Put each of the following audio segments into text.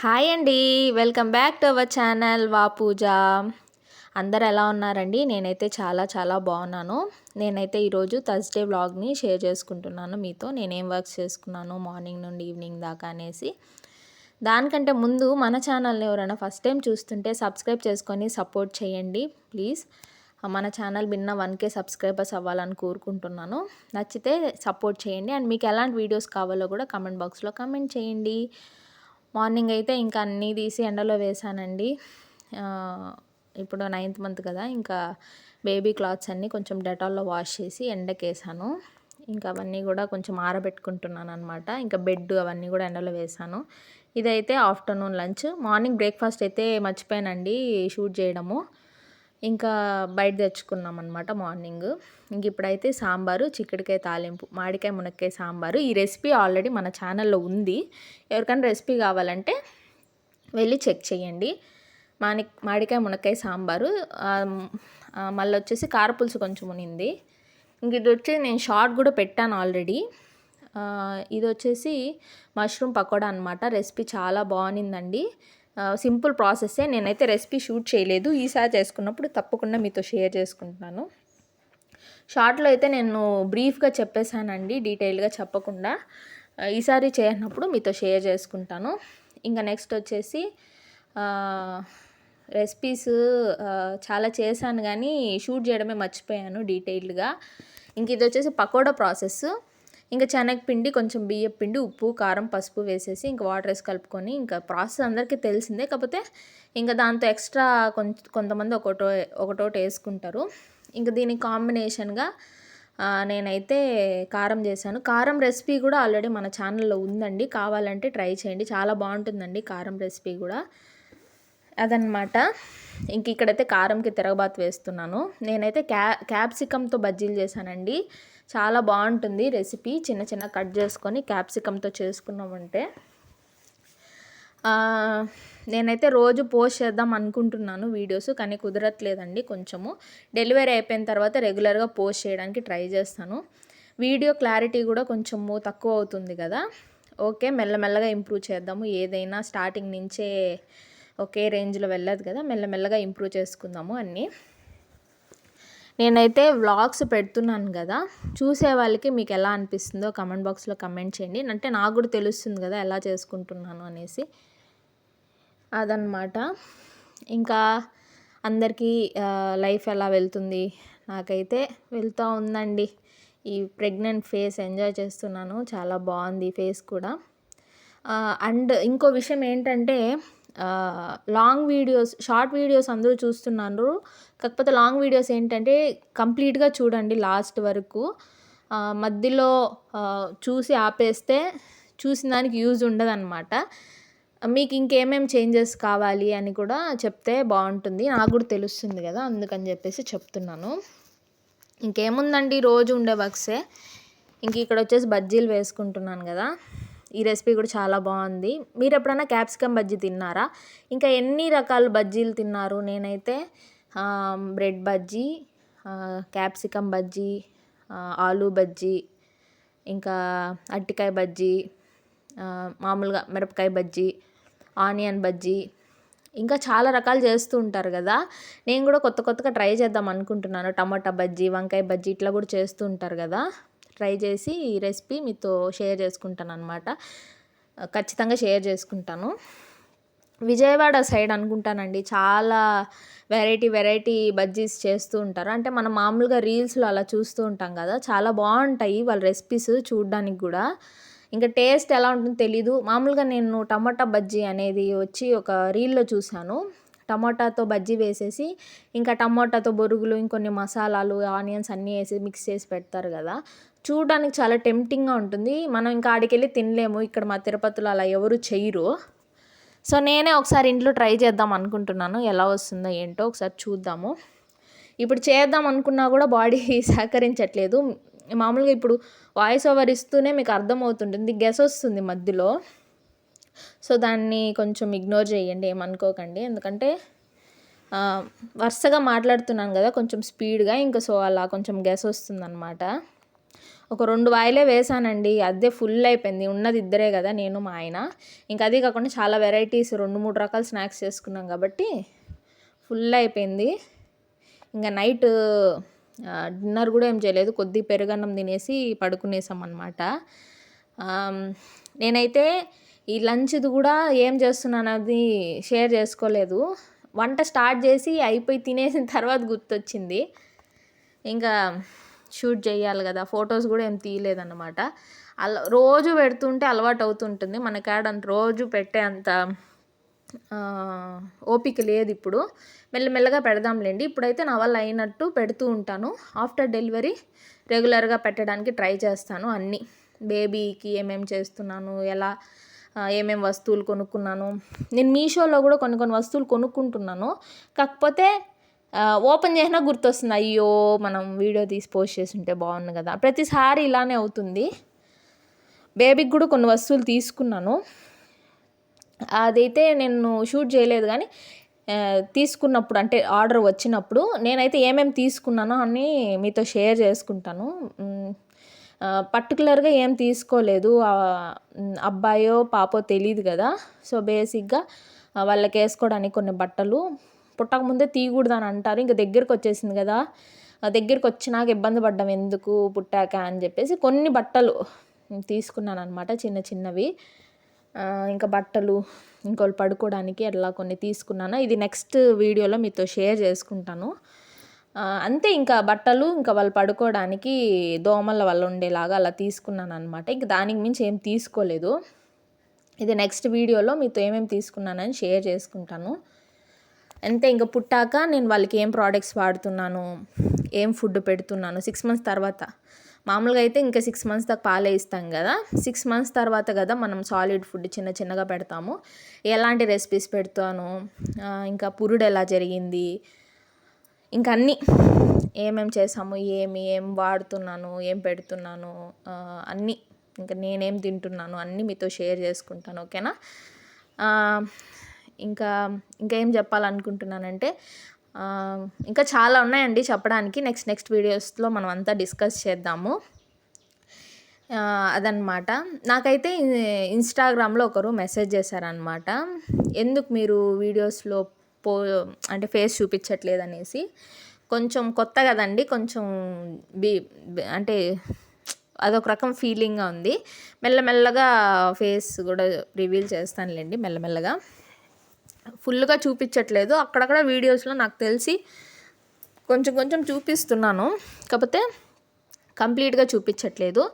Hi అండి. Welcome back to our channel Pooja. అందరు ఎలా ఉన్నారండి? నేనైతే చాలా చాలా బాగున్నాను. నేనైతే ఈరోజు థర్స్డే వ్లాగ్ని షేర్ చేసుకుంటున్నాను మీతో. నేనేం వర్క్స్ చేసుకున్నాను మార్నింగ్ నుండి ఈవినింగ్ దాకా అనేసి. దానికంటే ముందు మన ఛానల్ని ఎవరైనా ఫస్ట్ టైం చూస్తుంటే సబ్స్క్రైబ్ చేసుకొని సపోర్ట్ చేయండి ప్లీజ్. మన ఛానల్ విన్న 1K సబ్స్క్రైబర్స్ అవ్వాలని కోరుకుంటున్నాను. నచ్చితే సపోర్ట్ చేయండి. అండ్ మీకు ఎలాంటి వీడియోస్ కావాలో కూడా కమెంట్ బాక్స్లో కమెంట్ చేయండి. మార్నింగ్ అయితే ఇంకా అన్నీ తీసి ఎండలో వేసానండి. ఇప్పుడు 9th మంత్ కదా, ఇంకా బేబీ క్లాత్స్ అన్నీ కొంచెం డెటాల్లో వాష్ చేసి ఎండకేసాను. ఇంకా అవన్నీ కూడా కొంచెం ఆరబెట్టుకుంటున్నాను అనమాట. ఇంకా బెడ్ అవన్నీ కూడా ఎండలో వేసాను. ఇదైతే ఆఫ్టర్నూన్ లంచ్. మార్నింగ్ బ్రేక్ఫాస్ట్ అయితే మర్చిపోయానండి షూట్ చేయడము. ఇంకా బయట తెచ్చుకున్నాం అనమాట మార్నింగ్. ఇంక ఇప్పుడైతే సాంబారు, చిక్కుడుకాయ తాలింపు, మామిడికాయ మునక్కాయ సాంబారు. ఈ రెసిపీ ఆల్రెడీ మన ఛానల్లో ఉంది. ఎవరికైనా రెసిపీ కావాలంటే వెళ్ళి చెక్ చేయండి. మామిడికాయ మునక్కాయ సాంబారు. మళ్ళీ వచ్చేసి కారపులుసు కొంచెం ఉనింది. ఇంక ఇది వచ్చి నేను షార్ట్ కూడా పెట్టాను ఆల్రెడీ. ఇది వచ్చేసి మష్రూమ్ పకోడా అనమాట. రెసిపీ చాలా బాగుందండి. సింపుల్ ప్రాసెస్సే. నేనైతే రెసిపీ షూట్ చేయలేదు. ఈసారి చేసుకున్నప్పుడు తప్పకుండా మీతో షేర్ చేసుకుంటున్నాను. షార్ట్లో అయితే నేను బ్రీఫ్గా చెప్పేశానండి, డీటెయిల్గా చెప్పకుండా. ఈసారి చేయనప్పుడు మీతో షేర్ చేసుకుంటాను. ఇంకా నెక్స్ట్ వచ్చేసి రెసిపీస్ చాలా చేశాను కానీ షూట్ చేయడమే మర్చిపోయాను డీటెయిల్డ్గా. ఇంక ఇది వచ్చేసి పకోడా ప్రాసెస్. ఇంకా శనగపిండి, కొంచెం బియ్యం పిండి, ఉప్పు, కారం, పసుపు వేసేసి ఇంకా వాటర్ వేసి కలుపుకొని, ఇంకా ప్రాసెస్ అందరికీ తెలిసిందే. కాకపోతే ఇంకా దాంతో ఎక్స్ట్రా కొంతమంది ఒకటోటి వేసుకుంటారు. ఇంకా దీనికి కాంబినేషన్గా నేనైతే కారం చేశాను. కారం రెసిపీ కూడా ఆల్రెడీ మన ఛానల్లో ఉందండి, కావాలంటే ట్రై చేయండి. చాలా బాగుంటుందండి కారం రెసిపీ కూడా. అదనమాట. ఇంక ఇక్కడైతే కారంకి తిరగబాతు వేస్తున్నాను. నేనైతే క్యాప్సికమ్తో బజ్జీలు చేశానండి. చాలా బాగుంటుంది రెసిపీ. చిన్న చిన్న కట్ చేసుకొని క్యాప్సికమ్తో చేసుకున్నామంటే. నేనైతే రోజు పోస్ట్ చేద్దాం అనుకుంటున్నాను వీడియోస్, కానీ కుదరట్లేదండి. కొంచెము డెలివరీ అయిపోయిన తర్వాత రెగ్యులర్గా పోస్ట్ చేయడానికి ట్రై చేస్తాను. వీడియో క్లారిటీ కూడా కొంచెము తక్కువ అవుతుంది కదా. ఓకే, మెల్లమెల్లగా ఇంప్రూవ్ చేద్దాము. ఏదైనా స్టార్టింగ్ నుంచే ఒకే రేంజ్లో వెళ్ళదు కదా, మెల్లమెల్లగా ఇంప్రూవ్ చేసుకుందాము అన్నీ. నేనైతే వ్లాగ్స్ పెడుతున్నాను కదా, చూసే వాళ్ళకి మీకు ఎలా అనిపిస్తుందో కమెంట్ బాక్స్లో కమెంట్ చేయండి. అంటే నాకు కూడా తెలుస్తుంది కదా ఎలా చేసుకుంటున్నాను అనేసి. అదనమాట. ఇంకా అందరికీ లైఫ్ ఎలా వెళ్తుంది? నాకైతే వెళ్తూ ఉందండి. ఈ ప్రెగ్నెంట్ ఫేస్ ఎంజాయ్ చేస్తున్నాను. చాలా బాగుంది ఫేస్ కూడా. అండ్ ఇంకో విషయం ఏంటంటే, లాంగ్ వీడియోస్, షార్ట్ వీడియోస్ అందరూ చూస్తున్నారు. కాకపోతే లాంగ్ వీడియోస్ ఏంటంటే కంప్లీట్గా చూడండి లాస్ట్ వరకు. మధ్యలో చూసి ఆపేస్తే చూసిన దానికి యూజ్ ఉండదన్నమాట. మీకు ఇంకేమేమి చేంజెస్ కావాలి అని కూడా చెప్తే బాగుంటుంది, నాకు కూడా తెలుస్తుంది కదా, అందుకని చెప్పేసి చెప్తున్నాను. ఇంకేముందండి, రోజు ఉండే వర్క్సే. ఇంక ఇక్కడ వచ్చేసి బజ్జీలు వేసుకుంటున్నాను కదా. ఈ రెసిపీ కూడా చాలా బాగుంది. మీరు ఎప్పుడైనా క్యాప్సికమ్ బజ్జీ తిన్నారా? ఇంకా ఎన్ని రకాల బజ్జీలు తిన్నారు? నేనైతే బ్రెడ్ బజ్జీ, క్యాప్సికమ్ బజ్జీ, ఆలూ బజ్జీ, ఇంకా అరటికాయ బజ్జీ, మామూలుగా మిరపకాయ బజ్జీ, ఆనియన్ బజ్జీ, ఇంకా చాలా రకాలు చేస్తూ ఉంటారు కదా. నేను కూడా కొత్త కొత్తగా ట్రై చేద్దాం అనుకుంటున్నాను. టమాటా బజ్జీ, వంకాయ బజ్జీ ఇట్లా కూడా చేస్తూ ఉంటారు కదా. ట్రై చేసి ఈ రెసిపీ మీతో షేర్ చేసుకుంటాను అనమాట. ఖచ్చితంగా షేర్ చేసుకుంటాను. విజయవాడ సైడ్ అనుకుంటానండి చాలా వెరైటీ బజ్జీస్ చేస్తూ ఉంటారు. అంటే మనం మామూలుగా రీల్స్లో అలా చూస్తూ ఉంటాం కదా, చాలా బాగుంటాయి వాళ్ళ రెసిపీస్ చూడడానికి కూడా. ఇంకా టేస్ట్ ఎలా ఉంటుందో తెలీదు. మామూలుగా నేను టమాటా బజ్జీ అనేది వచ్చి ఒక రీల్లో చూశాను. టమాటాతో బజ్జీ వేసేసి ఇంకా టమాటాతో బొరుగులు, ఇంకొన్ని మసాలాలు, ఆనియన్స్ అన్నీ వేసి మిక్స్ చేసి పెడతారు కదా. చూడడానికి చాలా టెంప్టింగ్గా ఉంటుంది. మనం ఇంకా ఆడికెళ్ళి తినలేము. ఇక్కడ మా తిరుపతిలో అలా ఎవరు చేయరు. సో నేనే ఒకసారి ఇంట్లో ట్రై చేద్దాం అనుకుంటున్నాను. ఎలా వస్తుందో ఏంటో ఒకసారి చూద్దాము. ఇప్పుడు చేద్దాం అనుకున్నా కూడా బాడీ సహకరించట్లేదు. మామూలుగా ఇప్పుడు వాయిస్ ఓవర్ ఇస్తూనే మీకు అర్థమవుతుంటుంది, గెస్ వస్తుంది మధ్యలో. సో దాన్ని కొంచెం ఇగ్నోర్ చేయండి, ఏమనుకోకండి. ఎందుకంటే వరుసగా మాట్లాడుతున్నాను కదా కొంచెం స్పీడ్గా, ఇంకా సో అలా కొంచెం గెస్ వస్తుందన్నమాట. ఒక 2 వాయిలే వేసానండి. అదే ఫుల్ అయిపోయింది. ఉన్నది ఇద్దరే కదా, నేను మా ఆయన. ఇంకా అదే కాకుండా చాలా వెరైటీస్ 2, 3 రకాల స్నాక్స్ చేసుకున్నాం కాబట్టి ఫుల్ అయిపోయింది. ఇంకా నైట్ డిన్నర్ కూడా ఏం చేయలేదు, కొద్దిగా పెరుగన్నం తినేసి పడుకునేసాం అనమాట. నేనైతే ఈ లంచ్ది కూడా ఏం చేస్తున్నాను అది షేర్ చేసుకోలేదు. వంట స్టార్ట్ చేసి అయిపోయి తినేసిన తర్వాత గుర్తొచ్చింది. ఇంకా షూట్ చేయాలి కదా, ఫొటోస్ కూడా ఏం తీయలేదన్నమాట. రోజు పెడుతుంటే అలవాటు అవుతుంటుంది, మనకాడ రోజు పెట్టే అంత ఓపిక లేదు ఇప్పుడు. మెల్లమెల్లగా పెడదాంలేండి. ఇప్పుడైతే నా వల్ల అయినట్టు పెడుతూ ఉంటాను. ఆఫ్టర్ డెలివరీ రెగ్యులర్గా పెట్టడానికి ట్రై చేస్తాను. అన్నీ బేబీకి ఏమేమి చేస్తున్నాను, ఎలా ఏమేమి వస్తువులు కొనుక్కున్నాను. నేను మీషోలో కూడా కొన్ని వస్తువులు కొనుక్కుంటున్నాను. కాకపోతే ఓపెన్ చేసినా గుర్తొస్తుంది, అయ్యో మనం వీడియో తీసి పోస్ట్ చేసి ఉంటే బాగుంది కదా. ప్రతిసారి ఇలానే అవుతుంది. బేబీకి కూడా కొన్ని వస్తువులు తీసుకున్నాను, అదైతే నేను షూట్ చేయలేదు. కానీ తీసుకున్నప్పుడు అంటే ఆర్డర్ వచ్చినప్పుడు నేనైతే ఏమేమి తీసుకున్నానో అని మీతో షేర్ చేసుకుంటాను. పర్టికులర్గా ఏం తీసుకోలేదు, అబ్బాయో పాపో తెలియదు కదా. సో బేసిక్గా వాళ్ళకి వేసుకోవడానికి కొన్ని బట్టలు, పుట్టకముందే తీయకూడదని అంటారు. ఇంకా దగ్గరికి వచ్చేసింది కదా, దగ్గరికి వచ్చినాక ఇబ్బంది పడ్డం ఎందుకు పుట్టాక అని చెప్పేసి కొన్ని బట్టలు తీసుకున్నాను అనమాట, చిన్న చిన్నవి. ఇంకా బట్టలు, ఇంకోళ్ళు పడుకోవడానికి అట్లా కొన్ని తీసుకున్నాను. ఇది నెక్స్ట్ వీడియోలో మీతో షేర్ చేసుకుంటాను. అంతే, ఇంకా బట్టలు, ఇంకా వాళ్ళు పడుకోవడానికి దోమల వల్ల ఉండేలాగా అలా తీసుకున్నాను అనమాట. ఇంక దానికి మించి ఏం తీసుకోలేదు. ఇది నెక్స్ట్ వీడియోలో మీతో ఏమేమి తీసుకున్నానని షేర్ చేసుకుంటాను. అంతే, ఇంకా పుట్టాక నేను వాళ్ళకి ఏం ప్రోడక్ట్స్ వాడుతున్నాను, ఏం ఫుడ్ పెడుతున్నాను 6 మంత్స్ తర్వాత. మామూలుగా అయితే ఇంకా 6 మంత్స్ దాకా పాలే ఇస్తాం కదా. 6 మంత్స్ తర్వాత కదా మనం సాలిడ్ ఫుడ్ చిన్న చిన్నగా పెడతాము. ఎలాంటి రెసిపీస్ పెడతాను, ఇంకా పురుడు ఎలా జరిగింది, ఇంకా అన్నీ ఏమేమి చేసాము, ఏం వాడుతున్నాను, ఏం పెడుతున్నాను, అన్నీ, ఇంకా నేనేం తింటున్నాను అన్నీ మీతో షేర్ చేసుకుంటాను. ఓకేనా. ఇంకా ఏం చెప్పాలనుకుంటున్నానంటే ఇంకా చాలా ఉన్నాయండి చెప్పడానికి. నెక్స్ట్ వీడియోస్లో మనం అంతా డిస్కస్ చేద్దాము. అదనమాట. నాకైతే ఇన్స్టాగ్రామ్లో ఒకరు మెసేజ్ చేశారనమాట, ఎందుకు మీరు వీడియోస్లో అంటే ఫేస్ చూపించట్లేదు అనేసి. కొంచెం కొత్త కదండి, కొంచెం అంటే అదొక రకం ఫీలింగ్గా ఉంది. మెల్లమెల్లగా ఫేస్ కూడా రివీల్ చేస్తానులేండి మెల్లమెల్లగా. ఫుల్గా చూపించట్లేదు, అక్కడక్కడ వీడియోస్లో నాకు తెలిసి కొంచెం చూపిస్తున్నాను, కాకపోతే కంప్లీట్గా చూపించట్లేదు.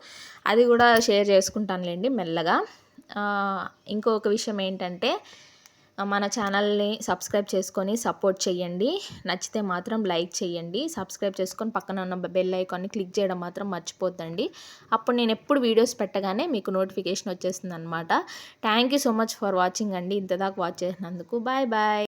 అది కూడా షేర్ చేసుకుంటానులేండి మెల్లగా. ఇంకొక విషయం ఏంటంటే, మన ఛానల్ని సబ్స్క్రైబ్ చేసుకొని సపోర్ట్ చేయండి. నచ్చితే మాత్రం లైక్ చేయండి. సబ్స్క్రైబ్ చేసుకొని పక్కన ఉన్న బెల్ ఐకాన్ని క్లిక్ చేయడం మాత్రం మర్చిపోద్దండి. అప్పుడు నేను ఎప్పుడు వీడియోస్ పెట్టగానే మీకు నోటిఫికేషన్ వచ్చేస్తుంది అనమాట. Thank you so much for watching అండి. ఇంతదాకా వాచ్ చేసినందుకు. Bye bye.